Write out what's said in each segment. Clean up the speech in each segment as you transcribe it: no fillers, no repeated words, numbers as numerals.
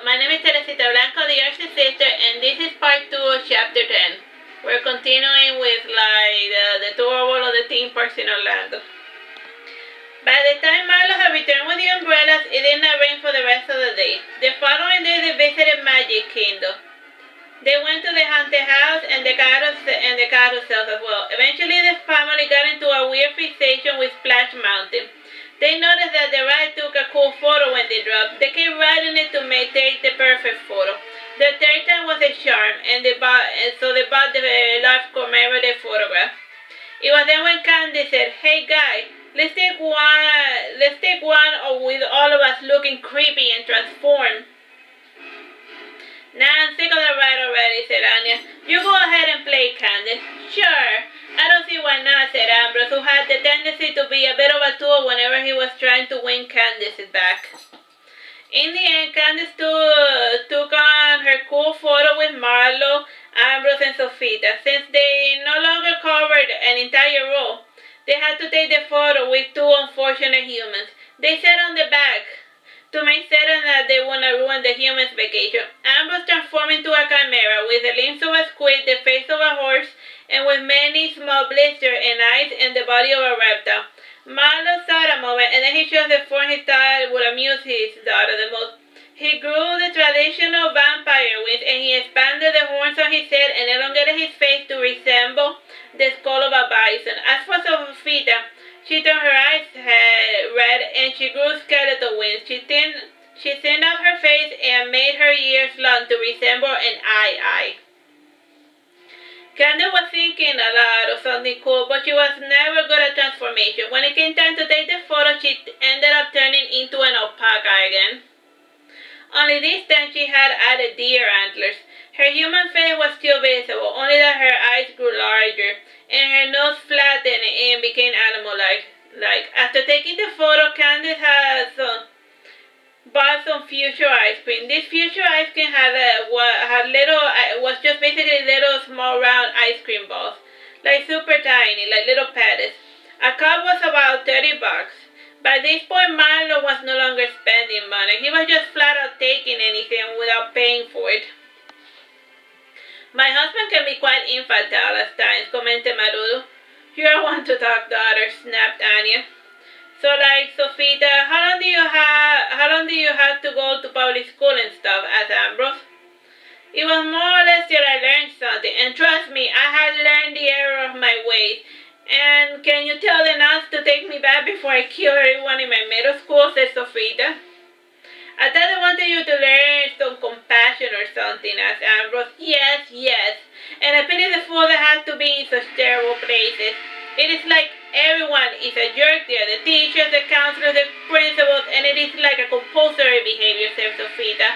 My name is Teresita Blanco, the artsysister, and this is part 2 of chapter 10. We're continuing with the tour of the theme parks in Orlando. By the time Marlo had returned with the umbrellas, it did not rain for the rest of the day. The following day, they visited Magic Kingdom. They went to the haunted house and the carousels as well. Eventually, the family got into a weird fixation with Splash Mountain. They noticed that the ride took a cool photo when they dropped. They kept riding it to take the perfect photo. The third time was a charm, and so they bought the large commemorative photograph. It was then when Candice said, "Hey guy, let's take one with all of us looking creepy and transformed." "Nah, I'm sick of the ride already," said Anya. "You go ahead and play, Candice." "Sure. I don't see why not," said Ambrose, who had the tendency to be a bit of a tool whenever he was trying to win Candice's back. In the end, Candice took on her cool photo with Marlo, Ambrose, and Sofita. Since they no longer covered an entire row, they had to take the photo with two unfortunate humans. They sat on the back to make certain that they would not ruin the humans' vacation. Ambrose transformed into a chimera with the limbs of a squid, the face of a horse, and with many small blisters and eyes and the body of a reptile. Marlo thought a moment, and then he chose the form he thought would amuse his daughter the most. He grew the traditional vampire wings, and he expanded the horns on his head and elongated his face to resemble the skull of a bison. As for Sofita, she turned her eyes red, and she grew skeletal wings. She thinned up her face and made her ears long to resemble an eye. Candice was thinking a lot of something cool, but she was never good at transformation. When it came time to take the photo, she ended up turning into an alpaca again. Only this time she had added deer antlers. Her human face was still visible, only that her eyes grew larger, and her nose flattened and became animal-like. After taking the photo, Candice had bought some future ice cream. This future ice cream was just basically little small round ice cream balls, like super tiny, like little patties. A cup was about $30. By this point, Marlo was no longer spending money. He was just flat out taking anything without paying for it. "My husband can be quite infantile at times," commented Marudo. "You're one to talk, daughter," snapped Anya. "So, Sofita, how long do you have to go to public school and stuff?" asked Ambrose. "It was more or less till I learned something, and trust me, I had learned the error of my ways. And can you tell the nuns to take me back before I kill everyone in my middle school?" said Sofita. "I thought they wanted you to learn some compassion or something," asked Ambrose. Yes. And I pity the fools that have to be in such terrible places. It is like everyone is a jerk there, the teachers, the counselors, the principals, and it is like a compulsory behavior," said Sofita.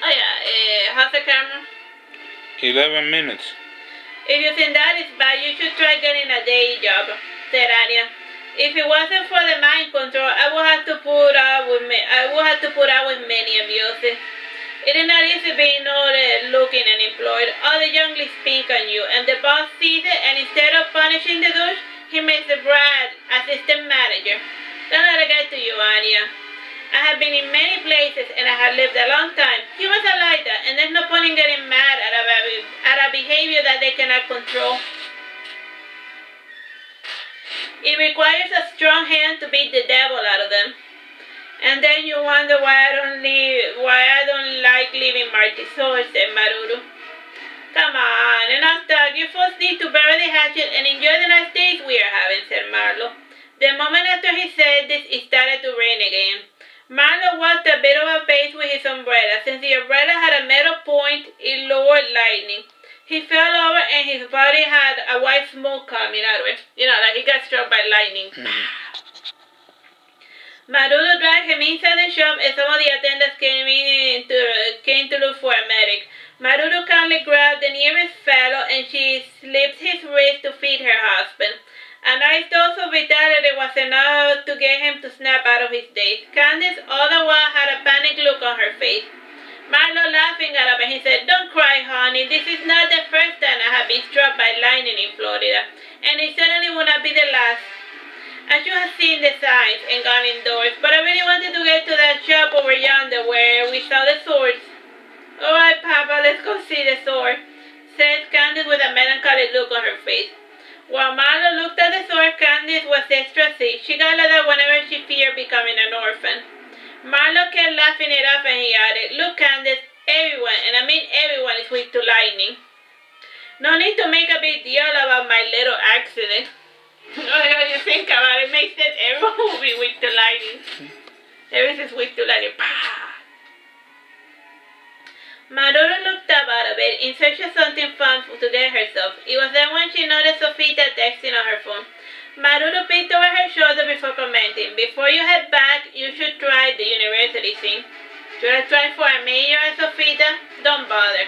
"Oh yeah, how's the camera?" 11 minutes. "If you think that is bad, you should try getting a day job," said Anya. "If it wasn't for the mind control, I would have to put up with many abuses. It is not easy being old, looking and employed. All the young ladies pink on you, and the boss sees it, and instead of punishing the douche, he makes the brat assistant manager. Don't let it get to you, Anya. I have been in many places, and I have lived a long time. Humans are like that, and there's no point in getting mad at a behavior that they cannot control. It requires a strong hand to beat the devil out of them. And then you wonder why I don't like leaving Martisor," said Marudo. "Come on, enough talk. You folks need to bury the hatchet and enjoy the nice days we are having," said Marlo. The moment after he said this, it started to rain again. Marlo walked a bit of a pace with his umbrella. Since the umbrella had a metal point, it lowered lightning. He fell over and his body had a white smoke coming out of it. Like he got struck by lightning. Marudo dragged him inside the shop, and some of the attendants came to look for a medic. Marudo calmly grabbed the nearest fellow, and she slipped his wrist to feed her husband. A nice dose of vitality was enough to get him to snap out of his daze. Candice, all the while, had a panicked look on her face. Marlo laughing got up, and he said, "Don't cry, honey. This is not the first time I have been struck by lightning in Florida, and it certainly will not be the last. I should have seen the signs and gone indoors, but I really wanted to get to that shop over yonder where the sword, said Candice with a melancholy look on her face. While Marlo looked at the sword, Candice was extra sick. She got like that whenever she feared becoming an orphan. Marlo kept laughing it off and he added, "Look, Candice, everyone, and I mean everyone, is weak to lightning. No need to make a big deal about my little accident." You think about it, makes sense. Everyone will be weak to lightning. Everything's weak to lightning. Maduro looked up out of bed in search of something fun to get herself. It was then when she noticed Sofita texting on her phone. Maduro peeked over her shoulder before commenting, "Before you head back, you should try the university thing." "Should I try for a major, Sofita?" "Don't bother.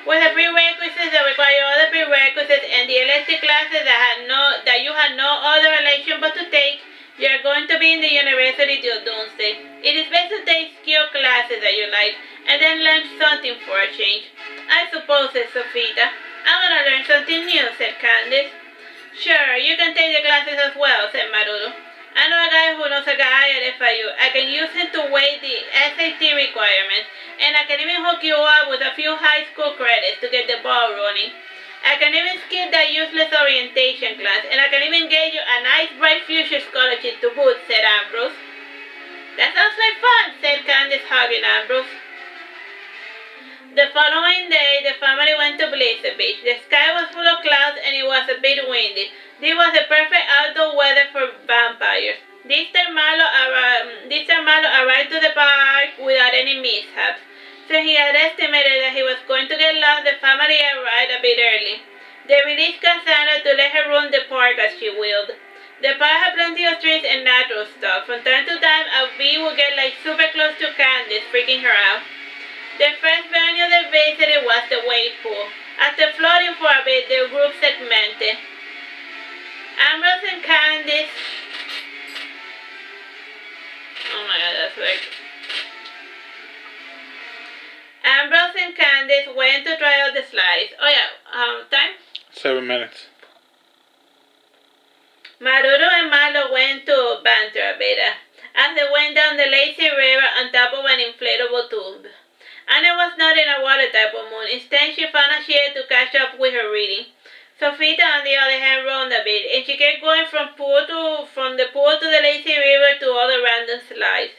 With the prerequisites that require other prerequisites and the elective classes that you had no other election but to take, you are going to be in the university till doomsday. It is best to take skill classes that you like, and then learn something for a change." "I suppose," said Sofita. "I'm gonna learn something new," said Candice. "Sure, you can take the classes as well," said Maduro. "I know a guy who knows a guy at FIU. I can use him to weigh the SAT requirements, and I can even hook you up with a few high school credits to get the ball rolling. I can even skip that useless orientation class, and I can even get you a nice bright future scholarship to boot," said Ambrose. "That sounds like fun," said Candice, hugging Ambrose. The following day, the family went to Blizzard Beach. The sky was full of clouds and it was a bit windy. This was the perfect outdoor weather for vampires. This time Marlo arrived to the park without any mishaps. Since he had estimated that he was going to get lost, the family arrived a bit early. They released Cassandra to let her roam the park as she willed. The park had plenty of trees and natural stuff. From time to time, a bee would get like super close to Candice, freaking her out. The first venue they visited was the wave pool. After floating for a bit, the group segmented. Ambrose and Candice. Oh my god, that's like. Ambrose and Candice went to try out the slides. Oh yeah, time? 7 minutes. Maduro and Marlo went to banter a bit as they went down the lazy river on top of an inflatable tube. Anna was not in a water type of mood. Instead, she found she had to catch up with her reading. Sofita, on the other hand, roamed a bit, and she kept going from the pool to the lazy river to other random slides.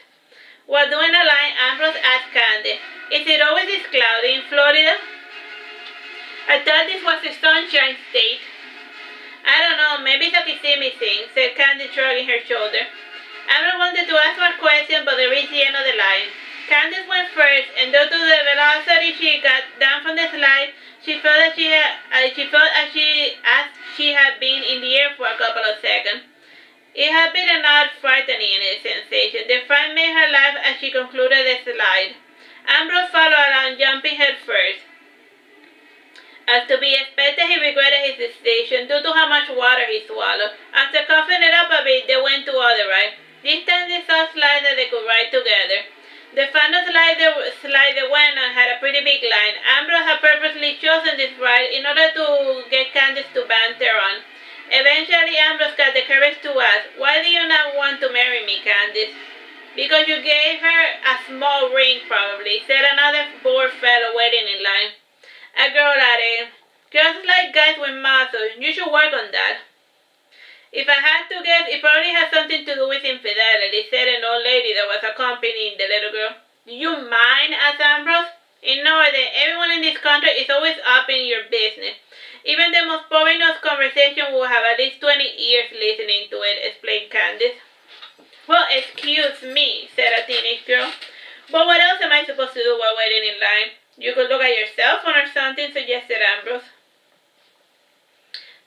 While doing a line, Ambrose asked Candice, "Is it always this cloudy in Florida? I thought this was a sunshine state." "I don't know, maybe it's a Kissimmee thing," said Candice, shrugging her shoulder. Ambrose wanted to ask more questions, but they reached the end of the line. Candice went first, and due to the velocity she got down from the slide, she felt as she had been in the air for a couple of seconds. It had been an odd, frightening sensation. The fright made her laugh as she concluded the slide. Ambrose followed along, jumping head first. As to be expected, he regretted his decision due to how much water he swallowed. After coughing it up a bit, they went to other ride. This time they saw slides that they could ride together. The final slide they went on had a pretty big line. Ambrose had purposely chosen this ride in order to get Candice to banter on. Eventually, Ambrose got the courage to ask, "Why do you not want to marry me, Candice?" "Because you gave her a small ring, probably," said another bored fellow waiting in line. A girl added, "Girls like guys with muscles. You should work on that." "If I had to guess, it probably has something to do with infidelity," said an old lady that was accompanying the little girl. "Do you mind?" asked Ambrose. "Ignore them. Everyone in this country is always up in your business. Even the most poisonous conversation will have at least 20 ears listening to it," explained Candice. "Well, excuse me," said a teenage girl. "But what else am I supposed to do while waiting in line?" "You could look at your cell phone or something," suggested Ambrose.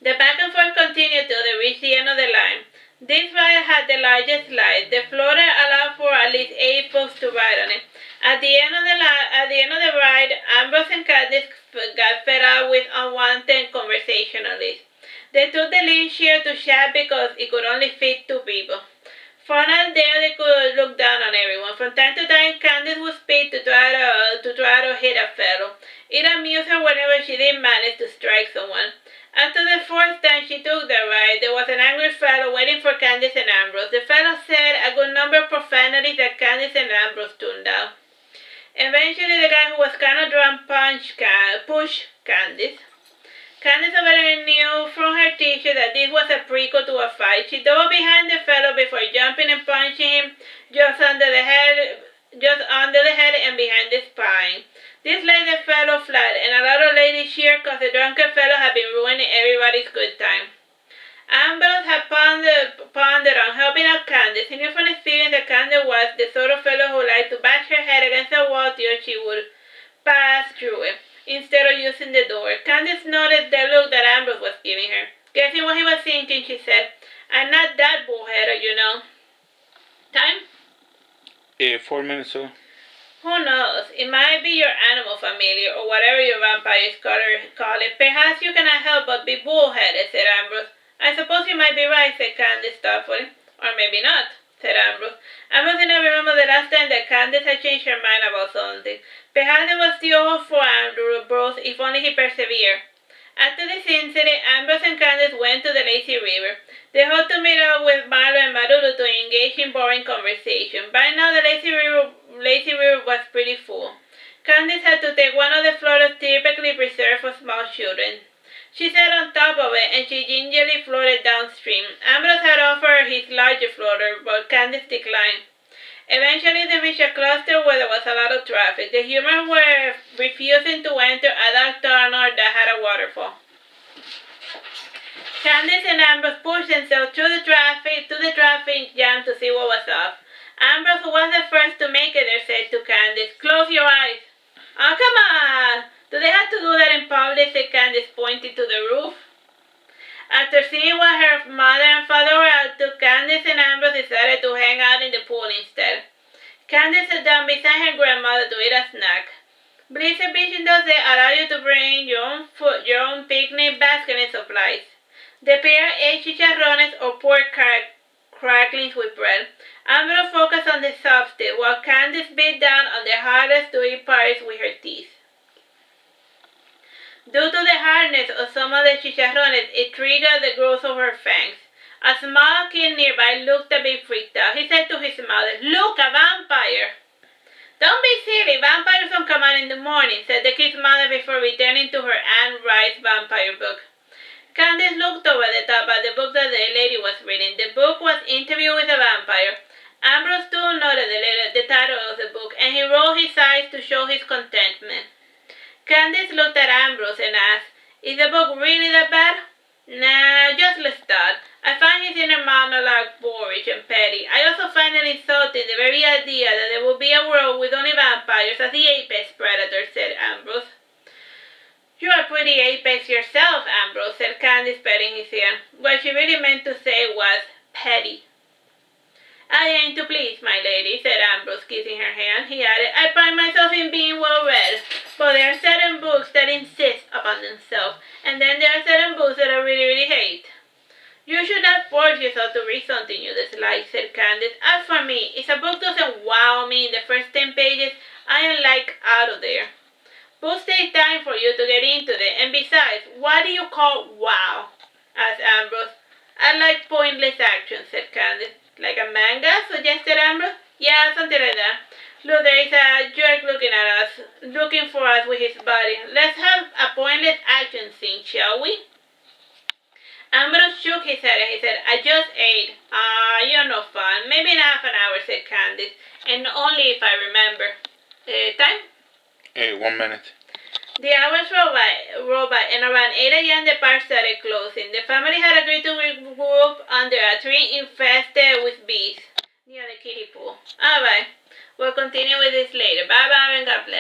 The back and forth continued till they reached the end of the line. This ride had the largest slide. The floater allowed for at least 8 folks to ride on it. At the end of the ride, Ambrose and Candice got fed up with unwanted conversationalists. They took the lead chair to chat because it could only fit 2 people. For now, there they could look down on everyone. From time to time, Candice would speak to try to hit a fellow. It amused her whenever she did manage to strike someone. After the 4th time she took the ride, there was an angry fellow waiting for Candice and Ambrose. The fellow said a good number of profanities that Candice and Ambrose tuned out. Eventually, the guy who was kind of drunk pushed Candice. Candice already knew from her teacher that this was a prequel to a fight. She dove behind the fellow before jumping and punching him just under the head and behind the spine. This laid the fellow flat, and a lot of ladies cheered because the drunken fellow had been ruining everybody's good time. Ambrose had pondered on helping out Candice. He knew from experience that Candice was the sort of fellow who liked to bash her head against the wall till she would pass through it, instead of using the door. Candice noticed the look that Ambrose was giving her. Guessing what he was thinking, she said, "I'm not that bullheaded, you know." Time? 4 minutes ago. Who knows? It might be your animal familiar, or whatever your vampires call it. Perhaps you cannot help but be bullheaded, said Ambrose. I suppose you might be right, said Candice thoughtfully. Or maybe not, said Ambrose. Ambrose did not remember the last time that Candice had changed her mind about something. Perhaps it was still all for Ambrose, if only he persevered. After this incident, Ambrose and Candice went to the lazy river. They hoped to meet up with Marlo and Marulu to engage in boring conversation. By now, the lazy river was pretty full. Candice had to take one of the floaters typically reserved for small children. She sat on top of it, and she gingerly floated downstream. Ambrose had offered his larger floater, but Candice declined. Eventually, they reached a cluster where there was a lot of traffic. The humans were refusing to enter a dark tunnel that had a waterfall. Candice and Ambrose pushed themselves through the traffic jam to see what was up. Ambrose, who was the first to make it there, said to Candice, "Close your eyes." "Oh, come on! Do they have to do that in public?" said Candice, pointing to the roof. After seeing what her mother and father were up to, Candice and Ambrose decided to hang out in the pool instead. Candice sat down beside her grandmother to eat a snack. Blizzard Beach does allow you to bring your own picnic basket and supplies. The pair ate chicharrones or pork cracklings with bread. Ambrose focused on the substance, while Candice bit down on the hardest to eat parts with her teeth. Due to the hardness of some of the chicharrones, it triggered the growth of her fangs. A small kid nearby looked a bit freaked out. He said to his mother, "Look, a vampire!" "Don't be silly, vampires don't come out in the morning," said the kid's mother before returning to her Anne Rice vampire book. Candice looked over the top at the book that the lady was reading. The book was Interview with a Vampire. Ambrose too noted the title of the book, and he rolled his eyes to show his contentment. Candice looked at Ambrose and asked, "Is the book really that bad?" "Nah, just let's start. I find his inner monologue boorish and petty. I also find it insulting the very idea that there will be a world with only vampires as the apex predator," said Ambrose. "You are pretty apex yourself, Ambrose," said Candice, patting his ear. What she really meant to say was petty. "I aim to please, my lady," said Ambrose, kissing her hand. He added, "I pride myself in being well-read, but there are certain books that insist upon themselves, and then there are certain books that I really, really hate." "You should not force yourself to read something you dislike," said Candice. "As for me, if a book doesn't wow me in the first 10 pages, I am out of there. Books take time for you to get into them, and besides, what do you call wow?" asked Ambrose. "I like pointless action," said Candice. "Like a manga?" suggested Ambrose. "Yeah, something like that. Look, there is a jerk looking for us with his body. Let's have a pointless action scene, shall we?" Ambrose shook his head and he said, "I just ate." You're no fun. Maybe in half an hour," said Candice, "and only if I remember." Time? 1 minute. The hours rolled by, and around 8 a.m. the park started closing. The family had agreed to regroup under a tree infested with bees near the kiddie pool. Alright, we'll continue with this later. Bye-bye and God bless.